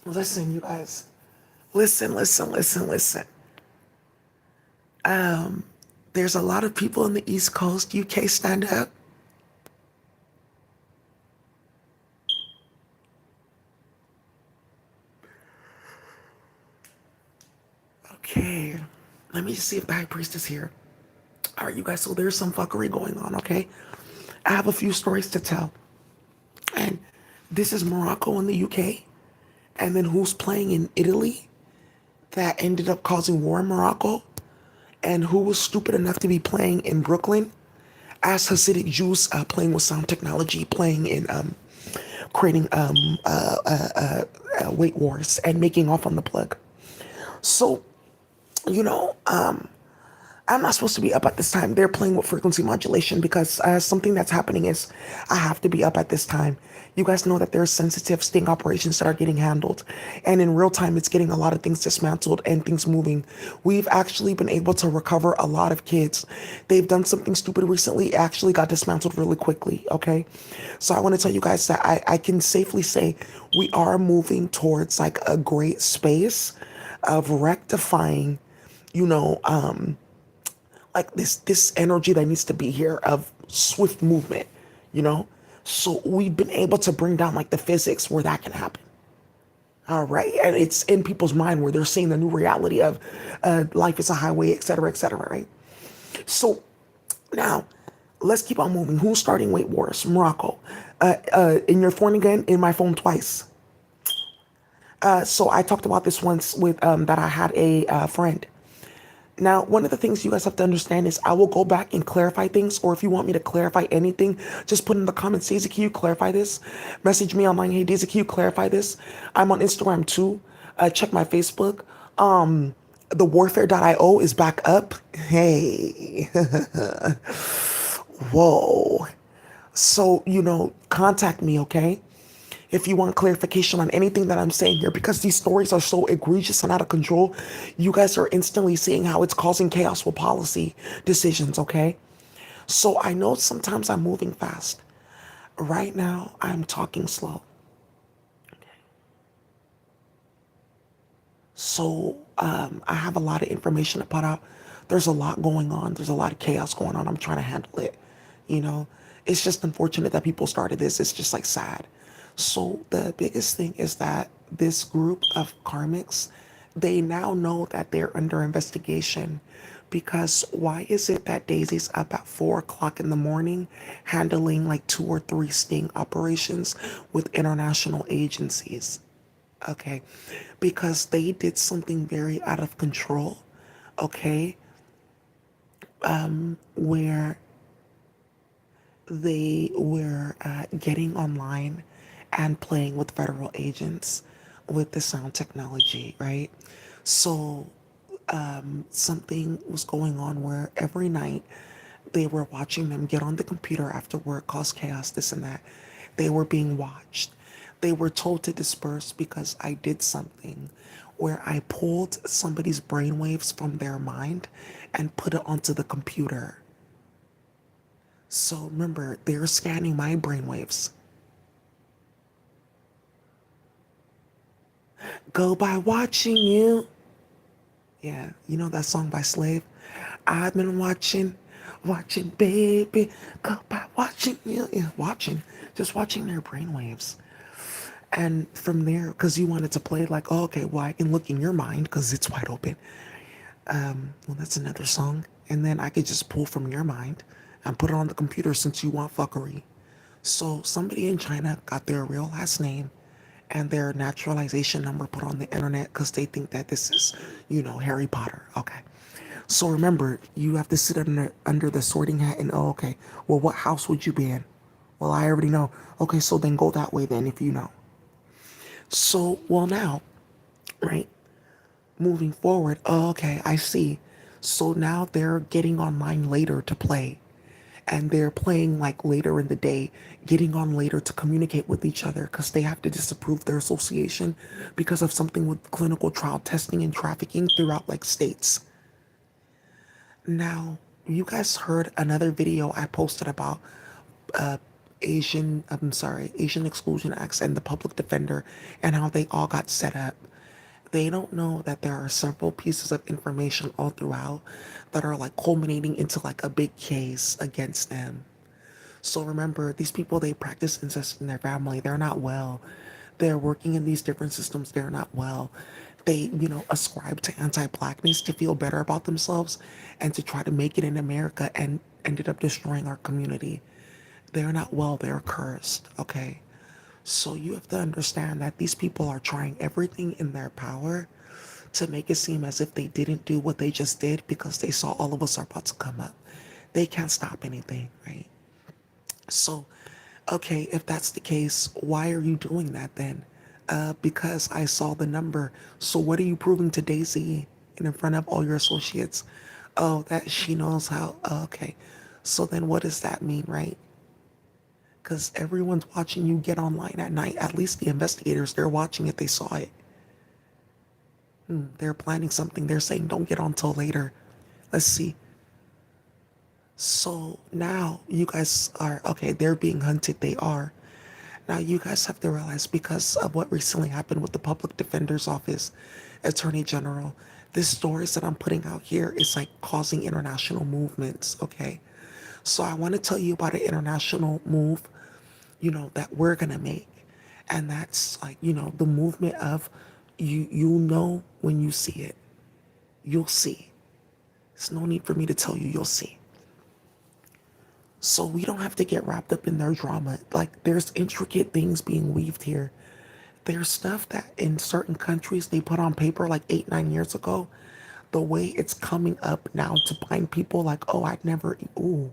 Listen, you guys. Listen, listen, listen, listen. There's a lot of people in the East Coast. UK, stand up. Okay. Let me just see if the high priest is here. All right, you guys. So there's some fuckery going on, okay? I have a few stories to tell. And this is Morocco in the UK. And then who's playing in Italy that ended up causing war in Morocco? And who was stupid enough to be playing in Brooklyn as Hasidic Jews playing with sound technology, playing in creating weight wars and making off on the plug. So, you know, I'm not supposed to be up at this time. They're playing with frequency modulation because something that's happening is I have to be up at this time. You guys know that there's sensitive sting operations that are getting handled. And in real time, it's getting a lot of things dismantled and things moving. We've actually been able to recover a lot of kids. They've done something stupid recently, it actually got dismantled really quickly, okay? So I want to tell you guys that I can safely say we are moving towards like a great space of rectifying, you know, like this energy that needs to be here of swift movement, you know. So we've been able to bring down like the physics where that can happen. All right, and it's in people's mind where they're seeing the new reality of life is a highway, et cetera, right? So now let's keep on moving. Who's starting weight wars? Morocco. In your phone again, in my phone twice. So I talked about this once with that I had a friend. Now, one of the things you guys have to understand is I will go back and clarify things, or if you want me to clarify anything, just put in the comments, Daisy, can you clarify this? Message me online, hey, Daisy, can you clarify this? I'm on Instagram too. Check my Facebook. The warfare.io is back up. Hey, whoa. So, contact me, okay? If you want clarification on anything that I'm saying here, because these stories are so egregious and out of control, you guys are instantly seeing how it's causing chaos with policy decisions, okay? So I know sometimes I'm moving fast. Right now, I'm talking slow. So I have a lot of information to put out. There's a lot going on. There's a lot of chaos going on. I'm trying to handle it. You know, it's just unfortunate that people started this. It's just like sad. So the biggest thing is that this group of karmics, they now know that they're under investigation because why is it that Daisy's up at 4 o'clock in the morning handling like 2 or 3 sting operations with international agencies? Okay, because they did something very out of control, okay, where they were getting online and playing with federal agents with the sound technology, right? So something was going on where every night they were watching them get on the computer after work, cause chaos, this and that. They were being watched. They were told to disperse because I did something where I pulled somebody's brainwaves from their mind and put it onto the computer. So remember, they're scanning my brainwaves. Go by watching you. Yeah, you know that song by Slave? I've been watching, baby. Go by watching you. Yeah, watching. Just watching their brainwaves. And from there, because you wanted to play like, oh, okay, well, I can look in your mind because it's wide open. Well, that's another song. And then I could just pull from your mind and put it on the computer since you want fuckery. So somebody in China got their real last name and their naturalization number put on the internet because they think that this is, Harry Potter. Okay. So remember, you have to sit under the sorting hat and, oh, okay, well, what house would you be in? Well, I already know. Okay, so then go that way then if you know. So, well, now, right, moving forward, oh, okay, I see. So now they're getting online later to play. And they're playing like later in the day, getting on later to communicate with each other because they have to disapprove their association because of something with clinical trial testing and trafficking throughout like states. Now, you guys heard another video I posted about Asian Exclusion Acts and the public defender and how they all got set up. They don't know that there are several pieces of information all throughout that are like culminating into like a big case against them. So remember, these people, they practice incest in their family. They're not well. They're working in these different systems. They're not well. They, ascribe to anti-blackness to feel better about themselves and to try to make it in America and ended up destroying our community. They're not well. They're cursed. Okay. So you have to understand that these people are trying everything in their power to make it seem as if they didn't do what they just did because they saw all of us are about to come up. They can't stop anything, right? So, okay, if that's the case, why are you doing that then? Because I saw the number. So what are you proving to Daisy and in front of all your associates? Oh, that she knows how. Oh, okay. So then what does that mean, right? Because everyone's watching you get online at night. At least the investigators, they're watching it. They saw it. They're planning something. They're saying don't get on till later. Let's see. So now you guys are okay. They're being hunted. They are. Now, you guys have to realize because of what recently happened with the public defender's office, attorney general, this stories that I'm putting out here is like causing international movements, okay? So I want to tell you about an international move, that we're going to make. And that's like, the movement of you'll know when you see it. You'll see. There's no need for me to tell you, you'll see. So we don't have to get wrapped up in their drama. Like there's intricate things being weaved here. There's stuff that in certain countries they put on paper like 8, 9 years ago. The way it's coming up now to bind people like, oh, I'd never, ooh.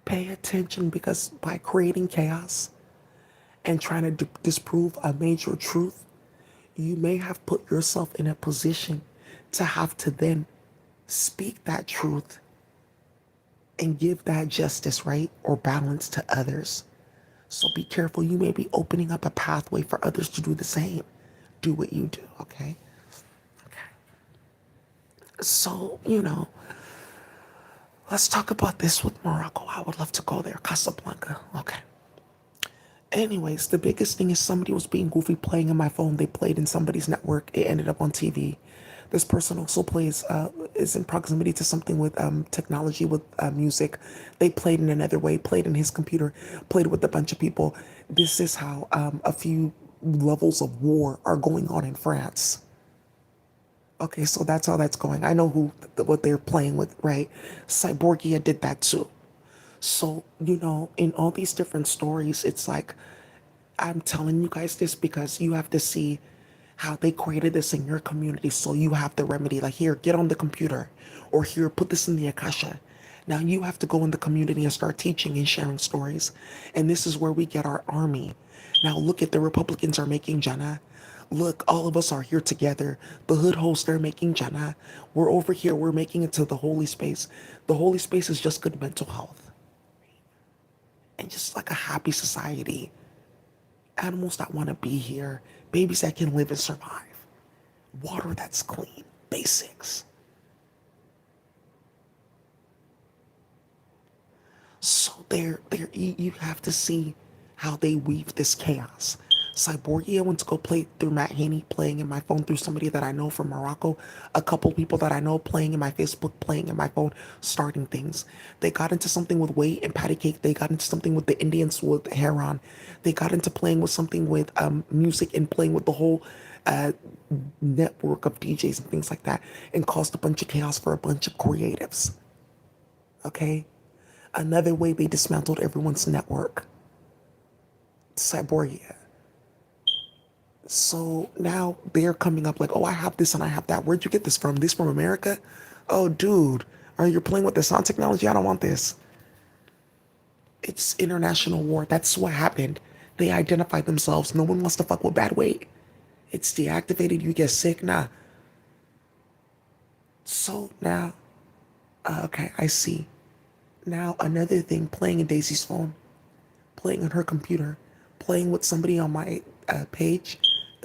Pay attention because by creating chaos and trying to disprove a major truth, you may have put yourself in a position to have to then speak that truth and give that justice, right? Or balance to others. So be careful. You may be opening up a pathway for others to do the same. Do what you do, okay? Okay. So, let's talk about this with Morocco. I would love to go there. Casablanca. Okay. Anyways, the biggest thing is somebody was being goofy playing in my phone. They played in somebody's network. It ended up on TV. This person also is in proximity to something with technology, with music. They played in another way, played in his computer, played with a bunch of people. This is how a few levels of war are going on in France. Okay, so that's how that's going. I know what they're playing with, right? Cyborgia did that too. So, in all these different stories, it's like I'm telling you guys this because you have to see how they created this in your community. So you have the remedy. Like, here, get on the computer, or here, put this in the Akasha. Now you have to go in the community and start teaching and sharing stories. And this is where we get our army. Now look at the Republicans are making Jannah. Look, all of us are here together. The hood hosts, they're making Jannah. We're over here, we're making it to the holy space. The holy space is just good mental health and just like a happy society. Animals that want to be here, babies that can live and survive, water that's clean, basics. So you have to see how they weave this chaos. Cyborgia went to go play through Matt Haney, playing in my phone through somebody that I know from Morocco, a couple people that I know playing in my Facebook, playing in my phone, starting things. They got into something with Wait and Patty Cake. They got into something with the Indians with Heron. They got into playing with something with music and playing with the whole uh, network of DJs and things like that, and caused a bunch of chaos for a bunch of creatives. Okay? Another way they dismantled everyone's network. Cyborgia. So now they're coming up like, oh, I have this and I have that. Where'd you get this from? This from America? Oh, dude, are you playing with the sound technology? I don't want this. It's international war. That's what happened. They identified themselves. No one wants to fuck with bad weight. It's deactivated. You get sick. Nah. So now, okay, I see. Now another thing, playing in Daisy's phone, playing on her computer, playing with somebody on my page,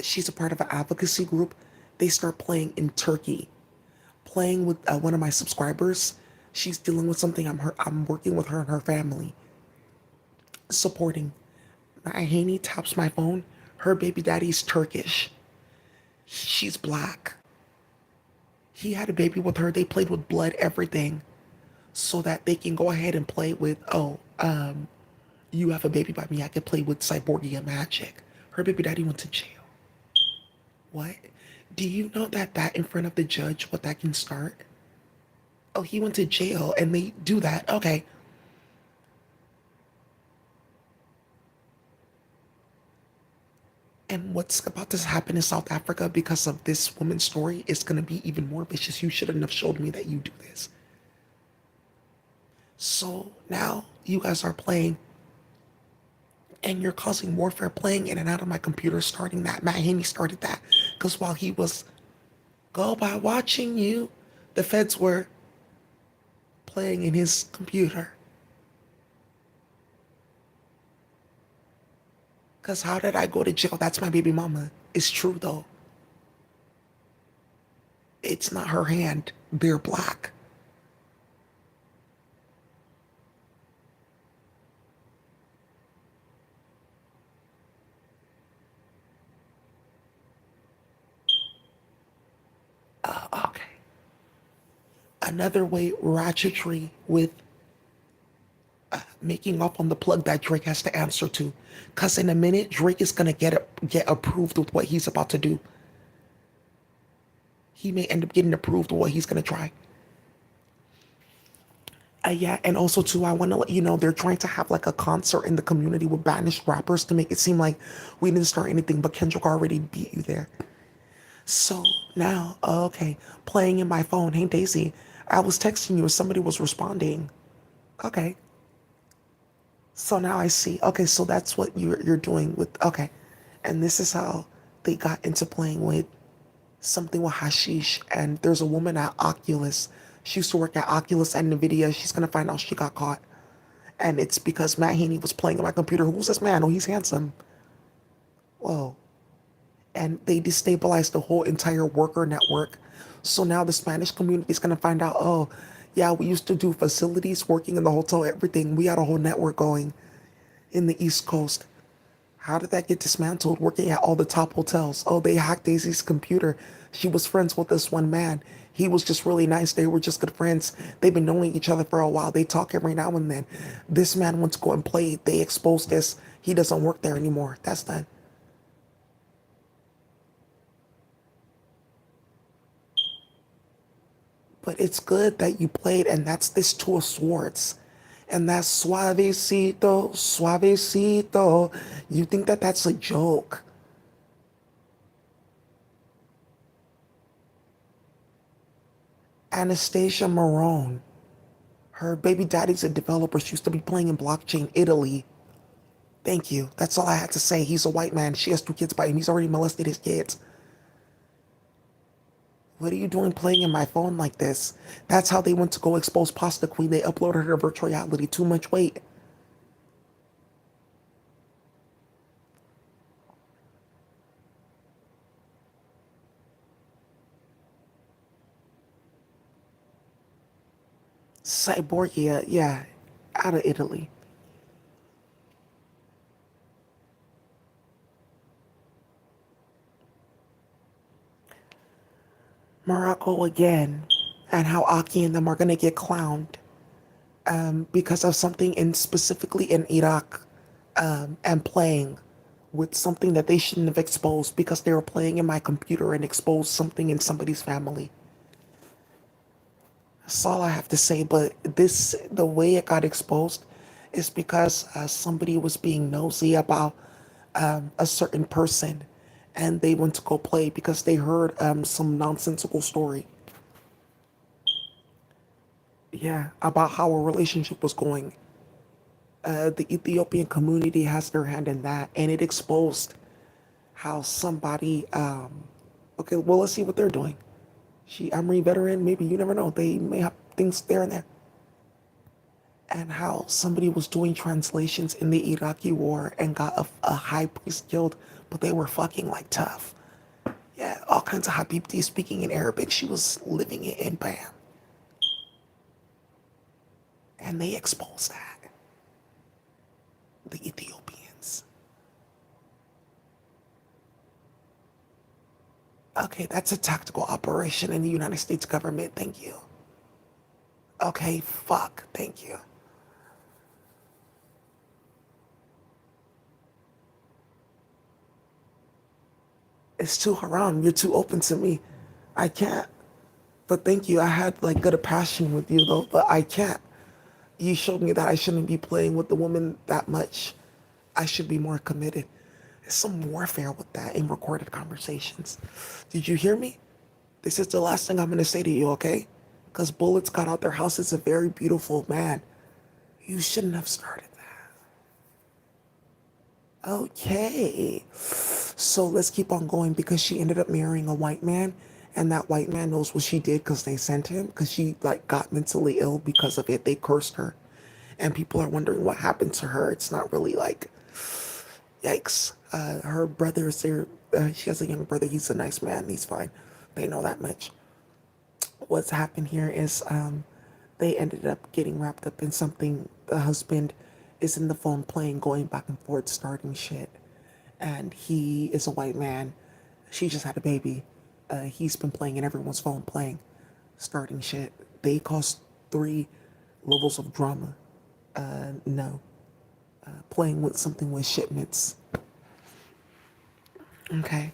She's a part of an advocacy group. They start playing in Turkey, playing with one of my subscribers. She's dealing with something. I'm working with her and her family, supporting. My Haney taps my phone. Her baby daddy's Turkish. She's black. He had a baby with her. They played with blood, everything, so that they can go ahead and play with, oh, you have a baby by me. I can play with Cyborgia magic. Her baby daddy went to jail. What? Do you know that in front of the judge, what that can start? Oh, he went to jail and they do that. Okay. And what's about to happen in South Africa because of this woman's story is going to be even more vicious. You shouldn't have showed me that you do this. So now you guys are playing and you're causing warfare playing in and out of my computer, starting that. Matt Haney started that because while he was go by watching you, the feds were playing in his computer. Because how did I go to jail? That's my baby mama. It's true though. It's not her hand. They're black. Okay. Another way, ratchetry with making off on the plug that Drake has to answer to. Because in a minute, Drake is going to get approved with what he's about to do. He may end up getting approved with what he's going to try. Yeah, and also too, I want to let you know they're trying to have like a concert in the community with banished rappers to make it seem like we didn't start anything, but Kendrick already beat you there. So now, okay, playing in my phone. Hey Daisy, I was texting you. Somebody was responding. Okay, so now I see. Okay, so that's what you're doing with. Okay, and this is how they got into playing with something with hashish. And there's a woman at Oculus. She used to work at Oculus and Nvidia. She's gonna find out she got caught. And it's because Matt Haney was playing on my computer. Who's this man? Oh, he's handsome. Whoa. And they destabilized the whole entire worker network. So now the Spanish community is going to find out, oh, yeah, we used to do facilities, working in the hotel, everything. We had a whole network going in the East Coast. How did that get dismantled? Working at all the top hotels. Oh, they hacked Daisy's computer. She was friends with this one man. He was just really nice. They were just good friends. They've been knowing each other for a while. They talk every now and then. This man went to go and play. They exposed this. He doesn't work there anymore. That's done. But it's good that you played, and that's this Two of Swords. And that's suavecito, suavecito. You think that that's a joke. Anastasia Marone. Her baby daddy's a developer. She used to be playing in blockchain Italy. Thank you. That's all I had to say. He's a white man. She has two kids by him. He's already molested his kids. What are you doing playing in my phone like this? That's how they went to go expose Pasta Queen. They uploaded her virtual reality. Too much weight. Cyborgia, yeah, out of Italy. Morocco again. And how Aki and them are gonna get clowned because of something in specifically in Iraq and playing with something that they shouldn't have exposed because they were playing in my computer and exposed something in somebody's family. That's all I have to say. But this, the way it got exposed, is because somebody was being nosy about a certain person, and they went to go play because they heard some nonsensical story. Yeah, about how a relationship was going. The Ethiopian community has their hand in that, and it exposed how somebody. Okay, well, let's see what they're doing. She, Army veteran, maybe you never know. They may have things there and there. And how somebody was doing translations in the Iraqi war and got a high priest killed, but they were fucking like tough. Yeah, all kinds of Habibti speaking in Arabic. She was living it in Bam. And they exposed that. The Ethiopians. Okay, that's a tactical operation in the United States government. Thank you. Okay, fuck. Thank you. It's too haram. You're too open to me. I can't. But thank you. I had like good a passion with you though, but I can't. You showed me that I shouldn't be playing with the woman that much. I should be more committed. There's some warfare with that in recorded conversations. Did you hear me? This is the last thing I'm gonna say to you, okay? Because Bullets got out their house. It's a very beautiful man. You shouldn't have started that. Okay. So let's keep on going because she ended up marrying a white man, and that white man knows what she did because they sent him because she like got mentally ill because of it. They cursed her, and people are wondering what happened to her. It's not really like yikes. Her brother is there. She has a younger brother. He's a nice man. He's fine. They know that much. What's happened here is they ended up getting wrapped up in something. The husband is in the phone playing, going back and forth, starting shit. And he is a white man. She just had a baby. He's been playing in everyone's phone, playing, starting shit. They caused 3 levels of drama. No. Playing with something with shipments. Okay.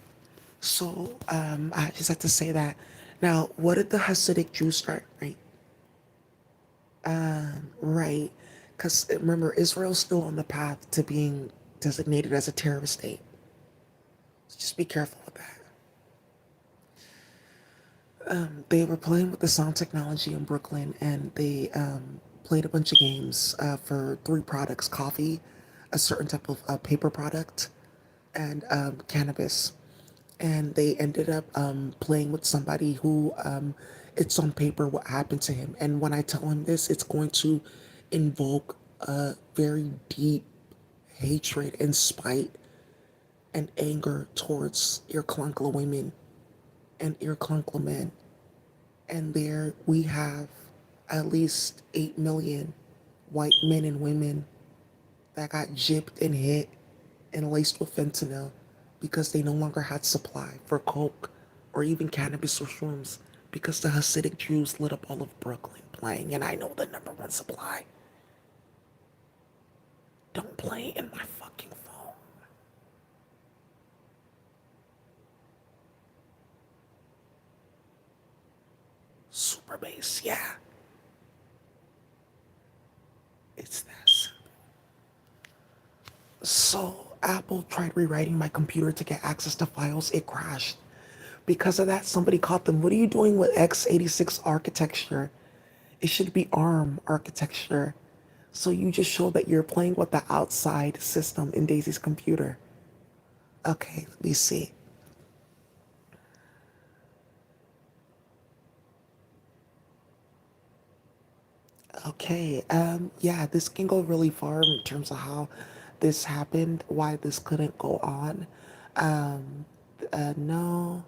So I just have to say that. Now, what did the Hasidic Jews start? Right. Right. Because remember, Israel's still on the path to being designated as a terrorist state. So just be careful with that. They were playing with the sound technology in Brooklyn, and they played a bunch of games for 3 products: coffee, a certain type of paper product, and cannabis. And they ended up playing with somebody who it's on paper what happened to him. And when I tell him this, it's going to invoke a very deep hatred and spite and anger towards Irklankla women and Irklankla men. And there we have at least 8 million white men and women that got gypped and hit and laced with fentanyl because they no longer had supply for coke or even cannabis or shrooms because the Hasidic Jews lit up all of Brooklyn playing, and I know the #1 supply. Don't play in my fucking phone. Super bass, yeah. It's this. So Apple tried rewriting my computer to get access to files. It crashed. Because of that, somebody caught them. What are you doing with x86 architecture? It should be ARM architecture. So you just show that you're playing with the outside system in Daisy's computer. Okay, let me see. Okay, yeah, this can go really far in terms of how this happened, why this couldn't go on. Um, no.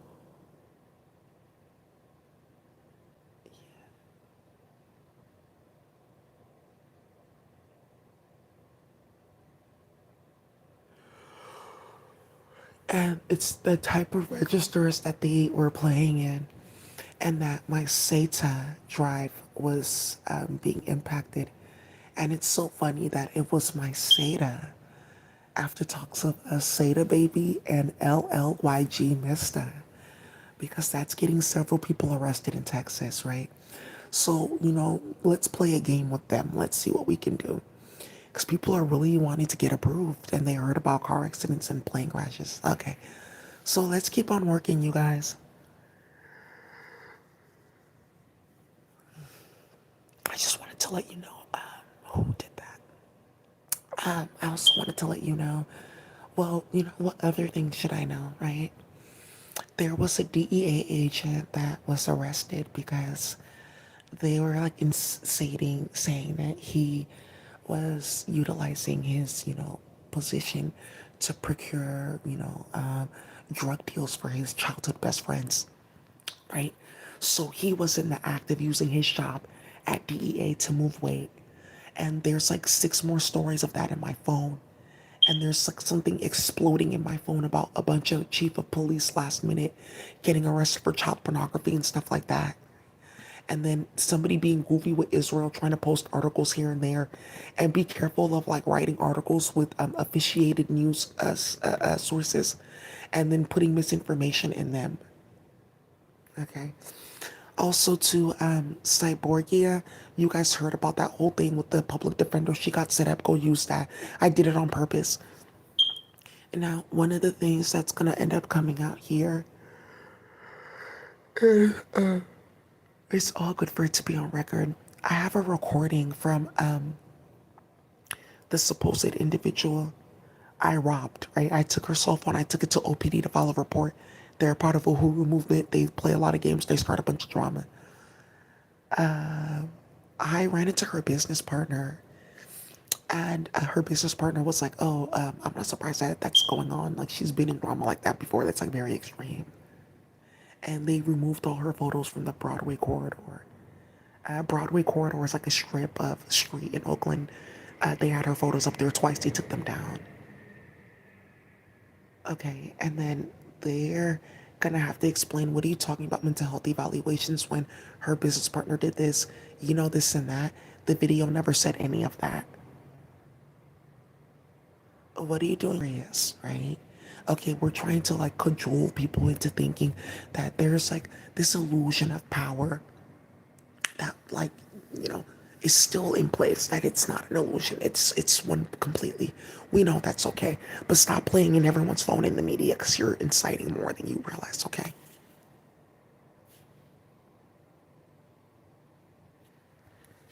And it's the type of registers that they were playing in, and that my SATA drive was being impacted. And it's so funny that it was my SATA after talks of a SATA baby and LLYG Mista, because that's getting several people arrested in Texas, right? So, let's play a game with them. Let's see what we can do. Because people are really wanting to get approved and they heard about car accidents and plane crashes. Okay. So let's keep on working, you guys. I just wanted to let you know who did that. I also wanted to let you know, well, what other thing should I know, right? There was a DEA agent that was arrested because they were like saying that he was utilizing his, position to procure, drug deals for his childhood best friends, right? So he was in the act of using his job at DEA to move weight. And there's like six more stories of that in my phone. And there's like something exploding in my phone about a bunch of chief of police last minute getting arrested for child pornography and stuff like that. And then somebody being goofy with Israel, trying to post articles here and there, and be careful of like writing articles with officiated news sources, and then putting misinformation in them. Okay. Also to Cyborgia, you guys heard about that whole thing with the public defender. She got set up. Go use that. I did it on purpose. And now one of the things that's gonna end up coming out here, it's all good for it to be on record. I have a recording from the supposed individual I robbed, right? I took her cell phone, I took it to OPD to file a report. They're part of a Hulu movement. They play a lot of games, they start a bunch of drama. I ran into her business partner, and her business partner was like, "Oh, I'm not surprised that that's going on. Like, she's been in drama like that before. That's like very extreme." And they removed all her photos from the Broadway corridor. Broadway corridor is like a strip of street in Oakland. They had her photos up there twice. They took them down. Okay, and then they're gonna have to explain, what are you talking about mental health evaluations when her business partner did this, this and that. The video never said any of that. What are you doing? Yes, right? Okay, we're trying to like cajole people into thinking that there's like this illusion of power that like, you know, is still in place, that it's not an illusion. It's one completely. We know that's okay. But stop playing in everyone's phone in the media because you're inciting more than you realize, okay?